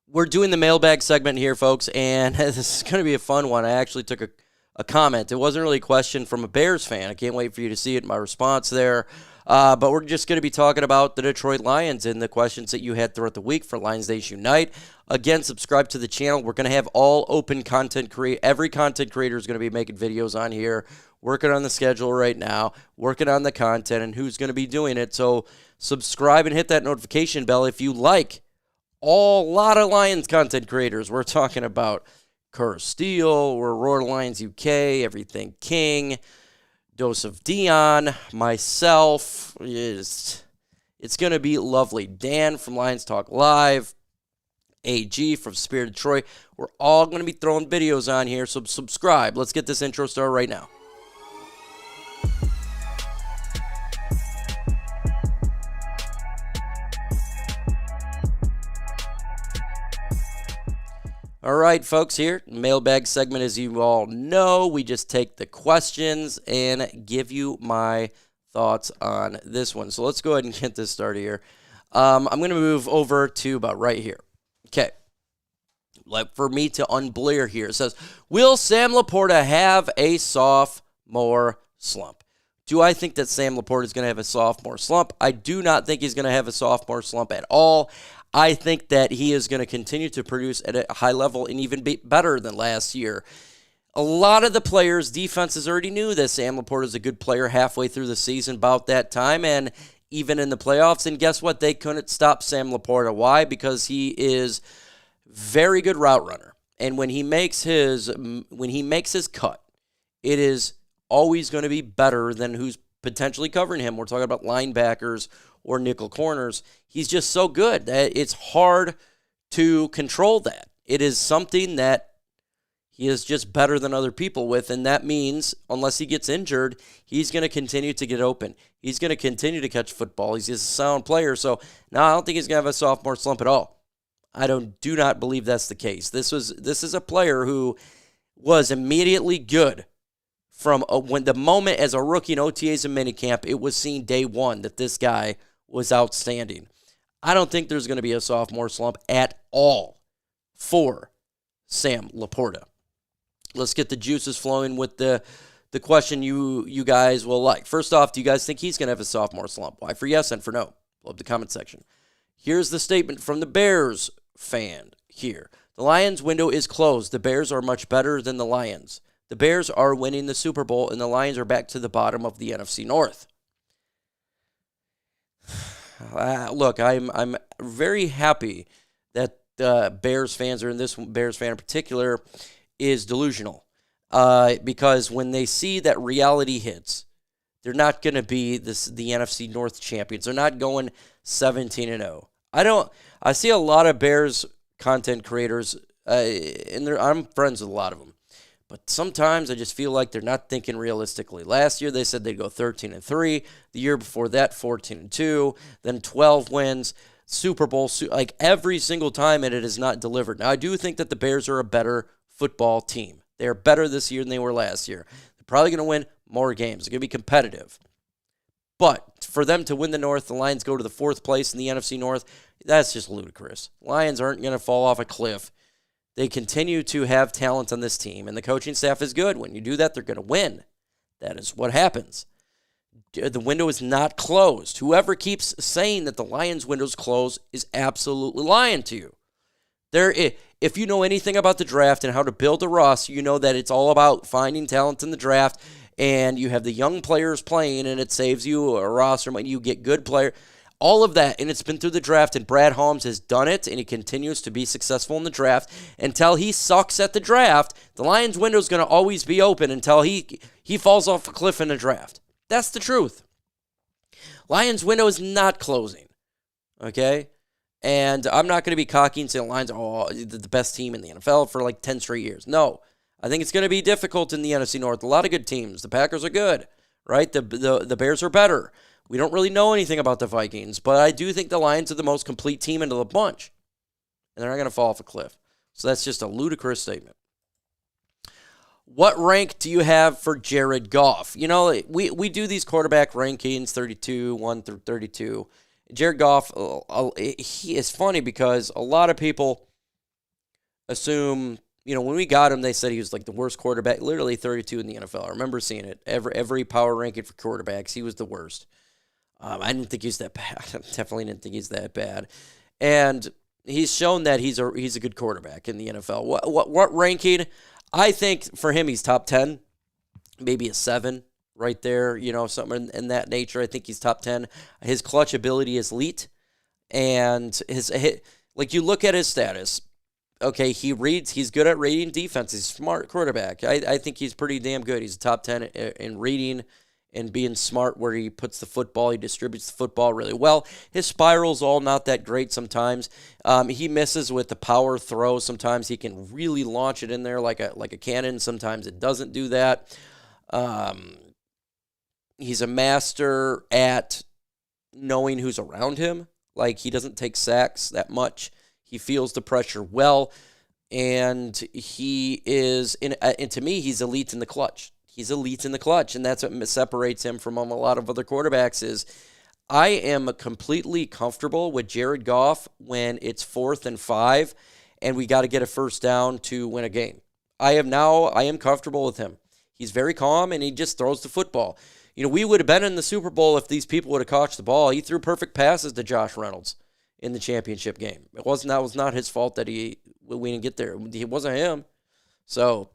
We're doing the mailbag segment here, folks, and this is going to be a fun one. I actually took a comment. It wasn't really a question from a Bears fan. I can't wait for you to see it, my response there. But we're just going to be talking about the Detroit Lions and the questions that you had throughout the week for Lions Nation Unite. Again, subscribe to the channel. We're going to have all open content. Every content creator is going to be making videos on here, working on the schedule right now, working on the content, and who's going to be doing it. So subscribe and hit that notification bell if you like. A lot of Lions content creators. We're talking about Kerr Steele, we're Roar Lions UK, Everything King, Dose of Dion, myself. It's going to be lovely. Dan from Lions Talk Live, AG from Spirit Detroit. We're all going to be throwing videos on here, so subscribe. Let's get this intro started right now. All right, folks, here, mailbag segment, as you all know, we just take the questions and give you my thoughts on this one. So let's go ahead and get this started here. I'm going to move over to about right here. Okay. For me to unblur here, it says, will Sam LaPorta have a sophomore slump? Do I think that Sam LaPorta is going to have a sophomore slump? I do not think he's going to have a sophomore slump at all. I think that he is going to continue to produce at a high level and even be better than last year. A lot of the players, defenses already knew that Sam LaPorta is a good player halfway through the season about that time, and even in the playoffs. And guess what? They couldn't stop Sam LaPorta. Why? Because he is very good route runner. And when he makes his cut, it is always going to be better than who's potentially covering him. We're talking about linebackers or nickel corners. He's just so good that it's hard to control that. It is something that he is just better than other people with, and that means unless he gets injured, he's going to continue to get open. He's going to continue to catch football. He's just a sound player. So, no, I don't think he's going to have a sophomore slump at all. I do not believe that's the case. This is a player who was immediately good from when the moment as a rookie in OTAs and minicamp. It was seen day one that this guy was outstanding. I don't think there's going to be a sophomore slump at all for Sam LaPorta. Let's get the juices flowing with the question you guys will like. First off, do you guys think he's going to have a sophomore slump? Why for yes and for no? Love the comment section. Here's the statement from the Bears fan here. The Lions window is closed. The Bears are much better than the Lions. The Bears are winning the Super Bowl, and the Lions are back to the bottom of the NFC North. Look, I'm very happy that Bears fans, or in this Bears fan in particular, is delusional. Because when they see that reality hits, they're not going to be the NFC North champions. They're not going 17-0. I see a lot of Bears content creators, and I'm friends with a lot of them. But sometimes I just feel like they're not thinking realistically. Last year they said they'd go 13-3. The year before that, 14-2. Then 12 wins. Super Bowl, like every single time, and it is not delivered. Now, I do think that the Bears are a better football team. They are better this year than they were last year. They're probably going to win more games. They're going to be competitive. But for them to win the North, the Lions go to the fourth place in the NFC North, that's just ludicrous. Lions aren't going to fall off a cliff. They continue to have talent on this team, and the coaching staff is good. When you do that, they're going to win. That is what happens. The window is not closed. Whoever keeps saying that the Lions' window's closed is absolutely lying to you. If you know anything about the draft and how to build a roster, you know that it's all about finding talent in the draft, and you have the young players playing, and it saves you a roster when you get good players. All of that, and it's been through the draft, and Brad Holmes has done it, and he continues to be successful in the draft. Until he sucks at the draft, the Lions' window is going to always be open until he falls off a cliff in the draft. That's the truth. Lions' window is not closing, okay? And I'm not going to be cocky and say the Lions are the best team in the NFL for like 10 straight years. No, I think it's going to be difficult in the NFC North. A lot of good teams. The Packers are good, right? The Bears are better. We don't really know anything about the Vikings, but I do think the Lions are the most complete team into the bunch, and they're not going to fall off a cliff. So that's just a ludicrous statement. What rank do you have for Jared Goff? You know, we do these quarterback rankings, 32, 1 through 32. Jared Goff, he is funny because a lot of people assume, when we got him, they said he was like the worst quarterback, literally 32 in the NFL. I remember seeing it. Every power ranking for quarterbacks, he was the worst. I didn't think he's that bad. I definitely didn't think he's that bad. And he's shown that he's a good quarterback in the NFL. What ranking? I think for him, he's top 10, maybe a 7 right there, something in that nature. I think he's top 10. His clutch ability is elite. And you look at his status. Okay, he's good at reading defense. He's a smart quarterback. I think he's pretty damn good. He's a top 10 in reading and being smart where he puts the football. He distributes the football really well. His spiral's all not that great sometimes. He misses with the power throw. Sometimes he can really launch it in there like a cannon. Sometimes it doesn't do that. He's a master at knowing who's around him. Like, he doesn't take sacks that much. He feels the pressure well, and he is, and to me, he's elite in the clutch. He's elite in the clutch, and that's what separates him from a lot of other quarterbacks is I am completely comfortable with Jared Goff when it's 4th and 5, and we got to get a first down to win a game. I am comfortable with him. He's very calm, and he just throws the football. We would have been in the Super Bowl if these people would have caught the ball. He threw perfect passes to Josh Reynolds in the championship game. That was not his fault that we didn't get there. It wasn't him. So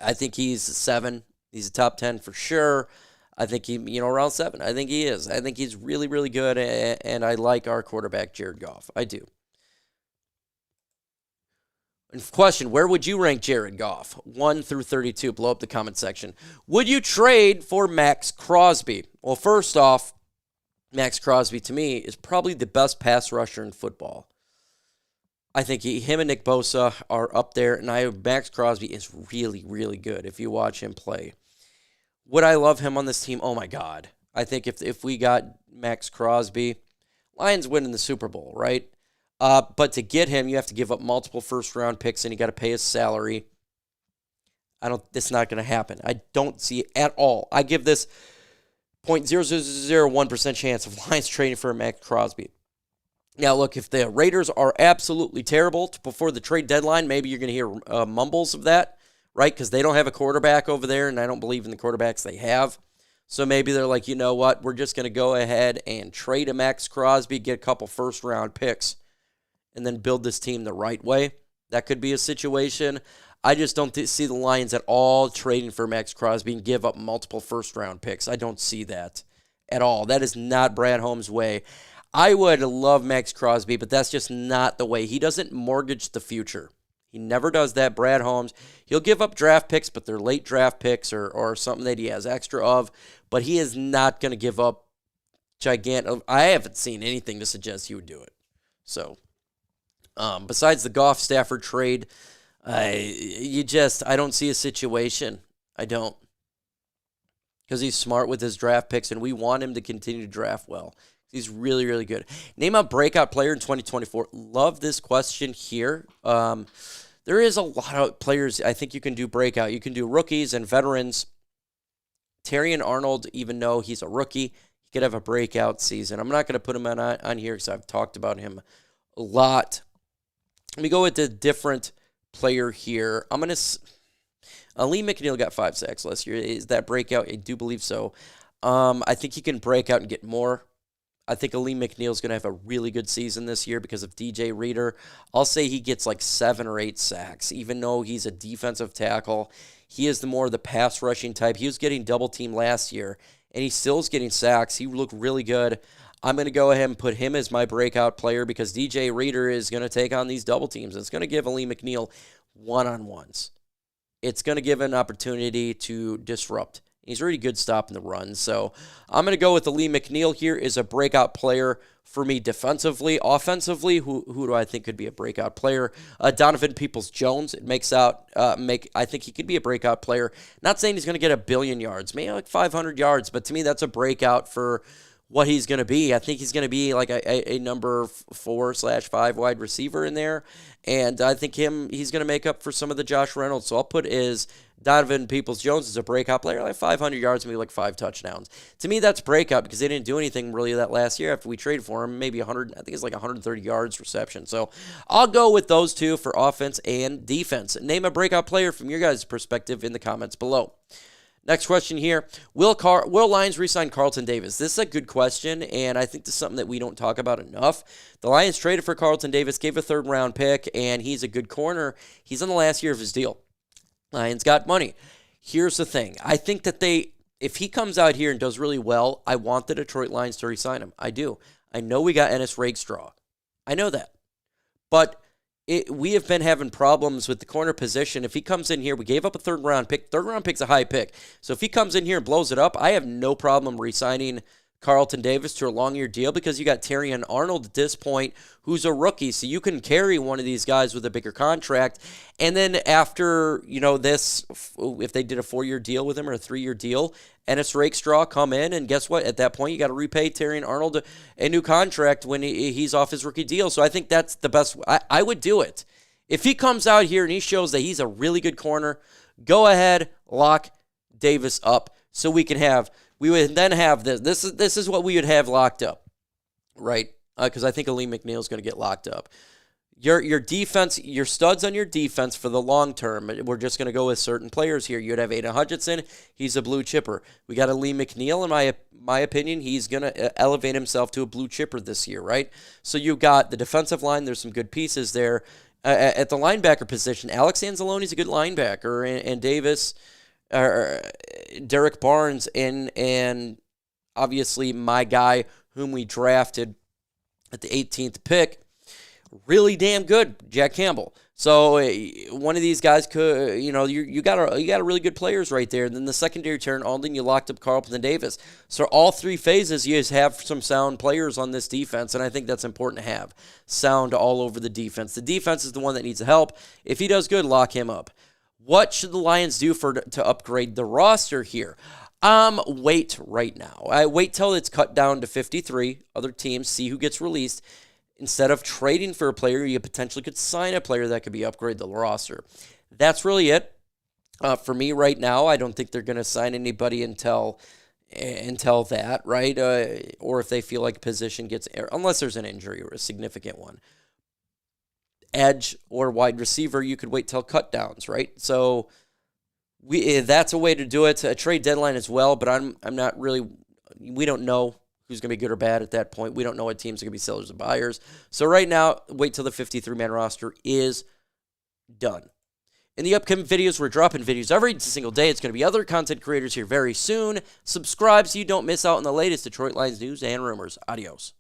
I think he's a 7. He's a top 10 for sure. I think he, around 7. I think he is. I think he's really, really good, and I like our quarterback, Jared Goff. I do. And question, where would you rank Jared Goff? 1 through 32. Blow up the comment section. Would you trade for Maxx Crosby? Well, first off, Maxx Crosby, to me, is probably the best pass rusher in football. I think him and Nick Bosa are up there, and Maxx Crosby is really, really good if you watch him play. Would I love him on this team? Oh, my God. I think if we got Maxx Crosby, Lions winning the Super Bowl, right? But to get him, you have to give up multiple first-round picks, and you got to pay his salary. It's not going to happen. I don't see it at all. I give this 0.0001% chance of Lions trading for Maxx Crosby. Now, look, if the Raiders are absolutely terrible before the trade deadline, maybe you're going to hear mumbles of that, right? Because they don't have a quarterback over there, and I don't believe in the quarterbacks they have. So maybe they're like, you know what, we're just going to go ahead and trade a Maxx Crosby, get a couple first-round picks, and then build this team the right way. That could be a situation. I just don't see the Lions at all trading for Maxx Crosby and give up multiple first-round picks. I don't see that at all. That is not Brad Holmes' way. I would love Maxx Crosby, but that's just not the way. He doesn't mortgage the future. He never does that. Brad Holmes, he'll give up draft picks, but they're late draft picks or something that he has extra of, but he is not going to give up gigantic. I haven't seen anything to suggest he would do it. So, besides the Goff Stafford trade, I don't see a situation. I don't. Because he's smart with his draft picks, and we want him to continue to draft well. He's really, really good. Name a breakout player in 2024. Love this question here. There is a lot of players I think you can do breakout. You can do rookies and veterans. Terrion Arnold, even though he's a rookie, he could have a breakout season. I'm not going to put him on here because I've talked about him a lot. Let me go with a different player here. Alim McNeill got 5 sacks last year. Is that breakout? I do believe so. I think he can break out and get more. I think Alim McNeill is going to have a really good season this year because of DJ Reader. I'll say he gets like 7 or 8 sacks, even though he's a defensive tackle. He is more the pass rushing type. He was getting double teamed last year, and he still is getting sacks. He looked really good. I'm going to go ahead and put him as my breakout player because DJ Reader is going to take on these double teams. It's going to give Alim McNeill one-on-ones. It's going to give an opportunity to disrupt. He's really good stopping the run. So I'm going to go with Alim McNeill here as a breakout player for me defensively. Offensively, who do I think could be a breakout player? Donovan Peoples-Jones. I think he could be a breakout player. Not saying he's going to get 1 billion yards, maybe like 500 yards, but to me that's a breakout for what he's going to be. I think he's going to be like a number 4/5 wide receiver in there. And I think he's going to make up for some of the Josh Reynolds. So I'll put his Donovan Peoples-Jones as a breakout player, like 500 yards, maybe like 5 touchdowns. To me, that's breakout because they didn't do anything really that last year after we traded for him. Maybe 100, I think it's like 130 yards reception. So I'll go with those two for offense and defense. Name a breakout player from your guys' perspective in the comments below. Next question here. Will Lions re-sign Carlton Davis? This is a good question, and I think this is something that we don't talk about enough. The Lions traded for Carlton Davis, gave a third-round pick, and he's a good corner. He's on the last year of his deal. Lions got money. Here's the thing. I think that if he comes out here and does really well, I want the Detroit Lions to re-sign him. I do. I know we got Ennis Rakestraw. I know that. But we have been having problems with the corner position. If he comes in here, we gave up a third-round pick. Third-round pick's a high pick. So if he comes in here and blows it up, I have no problem re-signing Carlton Davis to a long-year deal because you got Terrion Arnold at this point, who's a rookie. So you can carry one of these guys with a bigger contract. And then after, this, if they did a 4-year deal with him or a 3-year deal, Ennis Rakestraw come in, and guess what? At that point, you got to repay Terrion Arnold a new contract when he's off his rookie deal. So I think that's the best. I would do it. If he comes out here and he shows that he's a really good corner, go ahead, lock Davis up so we would then have this. This is what we would have locked up, right? Because I think Alim McNeill is going to get locked up. Your defense, your studs on your defense for the long term, we're just going to go with certain players here. You'd have Aiden Hutchinson. He's a blue chipper. We got Alim McNeill. In my opinion, he's going to elevate himself to a blue chipper this year, right? So you got the defensive line. There's some good pieces there. At the linebacker position, Alex Anzalone's a good linebacker, and Davis, Derek Barnes, and obviously my guy whom we drafted at the 18th pick, really damn good, Jack Campbell. So one of these guys could, you got a really good players right there. And then the secondary turn, then you locked up Carlton Davis. So all 3 phases, you just have some sound players on this defense, and I think that's important to have sound all over the defense. The defense is the one that needs the help. If he does good, lock him up. What should the Lions do to upgrade the roster here? Wait right now. Wait till it's cut down to 53. Other teams, see who gets released. Instead of trading for a player, you potentially could sign a player that could be upgrade the roster. That's really it. For me right now, I don't think they're going to sign anybody until that, right? Or if they feel like a position gets, unless there's an injury or a significant one. Edge or wide receiver, you could wait till cut downs, right? So that's a way to do it. A trade deadline as well, but I'm not really, we don't know who's going to be good or bad at that point. We don't know what teams are going to be sellers or buyers. So right now, wait till the 53-man roster is done. In the upcoming videos, we're dropping videos every single day. It's going to be other content creators here very soon. Subscribe so you don't miss out on the latest Detroit Lions news and rumors. Adios.